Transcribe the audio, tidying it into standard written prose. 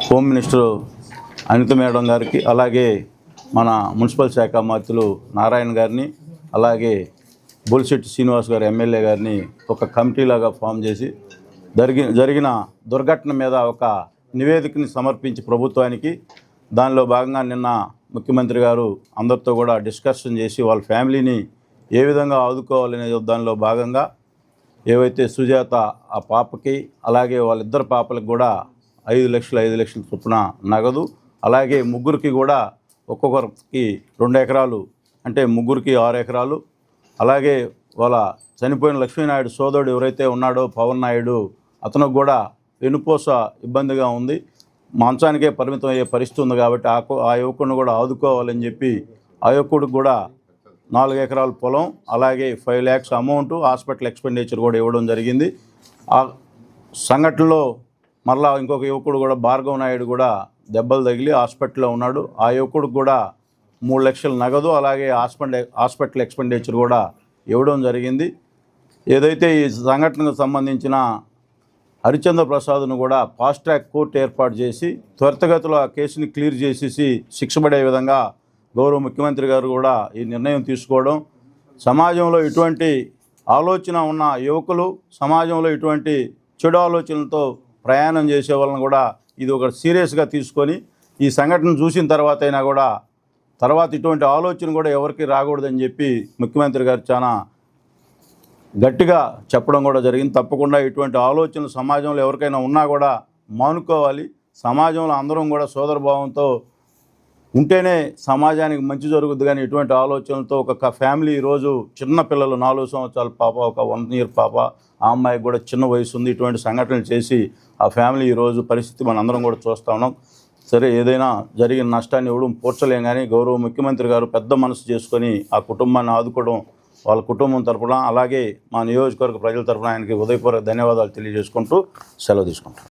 Home minister Anitha madam గారికి, అలాగే మన మున్సిపల్ శాఖ మంత్రులు నారాయణ గారిని, అలాగే బొలిశెట్టి శ్రీనివాస్ గారు ఎమ్మెల్యే గారిని ఒక కమిటీలాగా ఫామ్ చేసి జరిగిన దుర్ఘటన మీద ఒక నివేదికని సమర్పించి ప్రభుత్వానికి, దానిలో భాగంగా నిన్న ముఖ్యమంత్రి గారు అందరితో కూడా డిస్కషన్ చేసి వాళ్ళ ఫ్యామిలీని ఏ విధంగా ఆదుకోవాలనే దానిలో భాగంగా ఏవైతే సుజాత ఆ పాపకి, అలాగే వాళ్ళిద్దరు పాపలకు కూడా 5 లక్షల చొప్పున నగదు, అలాగే ముగ్గురికి కూడా ఒక్కొక్కరికి 2 ఎకరాలు, అంటే ముగ్గురికి 6 ఎకరాలు, అలాగే వాళ్ళ చనిపోయిన లక్ష్మీనాయుడు సోదరుడు ఎవరైతే ఉన్నాడో పవన్ నాయుడు, అతనికి కూడా వెనుపోస ఇబ్బందిగా ఉంది, మంచానికే పరిమితం అయ్యే పరిస్థితి ఉంది కాబట్టి ఆ యువకుడిని కూడా ఆదుకోవాలని చెప్పి ఆ యువకుడికి కూడా 4 ఎకరాల పొలం, అలాగే 5 lakhs అమౌంట్, హాస్పిటల్ ఎక్స్పెండిచర్ కూడా ఇవ్వడం జరిగింది. ఆ సంఘటనలో మరలా ఇంకొక యువకుడు కూడా భార్గవ్ నాయుడు కూడా దెబ్బలు తగిలి హాస్పిటల్లో ఉన్నాడు. ఆ యువకుడికి కూడా 3 లక్షల నగదు, అలాగే హాస్పిటల్ ఎక్స్పెండిచర్ కూడా ఇవ్వడం జరిగింది. ఏదైతే ఈ సంఘటనకు సంబంధించిన హరిచంద్ర ప్రసాద్ను కూడా ఫాస్ట్ ట్రాక్ కోర్టు ఏర్పాటు చేసి త్వరితగతిలో ఆ కేసుని క్లియర్ చేసేసి శిక్ష పడే విధంగా గౌరవ ముఖ్యమంత్రి గారు కూడా ఈ నిర్ణయం తీసుకోవడం, సమాజంలో ఇటువంటి ఆలోచన ఉన్న యువకులు, సమాజంలో ఇటువంటి చెడు ఆలోచనలతో ప్రయాణం చేసే వాళ్ళని కూడా ఇది ఒక సీరియస్గా తీసుకొని ఈ సంఘటన చూసిన తర్వాత అయినా కూడా తర్వాత ఇటువంటి ఆలోచన కూడా ఎవరికి రాకూడదని చెప్పి ముఖ్యమంత్రి గారు చాలా గట్టిగా చెప్పడం కూడా జరిగింది. తప్పకుండా ఇటువంటి ఆలోచనలు సమాజంలో ఎవరికైనా ఉన్నా కూడా మానుకోవాలి. సమాజంలో అందరం కూడా సోదరభావంతో ఉంటేనే సమాజానికి మంచి జరుగుద్ది. కానీ ఇటువంటి ఆలోచనలతో ఒక ఫ్యామిలీ ఈరోజు చిన్న పిల్లలు 4 సంవత్సరాల పాప, ఒక 1 year పాప, ఆ అమ్మాయికి కూడా చిన్న వయసు ఉంది, ఇటువంటి సంఘటనలు చేసి ఆ ఫ్యామిలీ ఈరోజు పరిస్థితి మనందరం కూడా చూస్తూ ఉన్నాం. సరే, ఏదైనా జరిగిన నష్టాన్ని ఇవ్వడం పోడ్చలేం, కానీ గౌరవ ముఖ్యమంత్రి గారు పెద్ద మనసు చేసుకొని ఆ కుటుంబాన్ని ఆదుకోవడం, వాళ్ళ కుటుంబం తరపున, అలాగే మా నియోజకవర్గ ప్రజల తరపున ఆయనకి హృదయపూర్వక ధన్యవాదాలు తెలియజేసుకుంటూ సెలవు తీసుకుంటాం.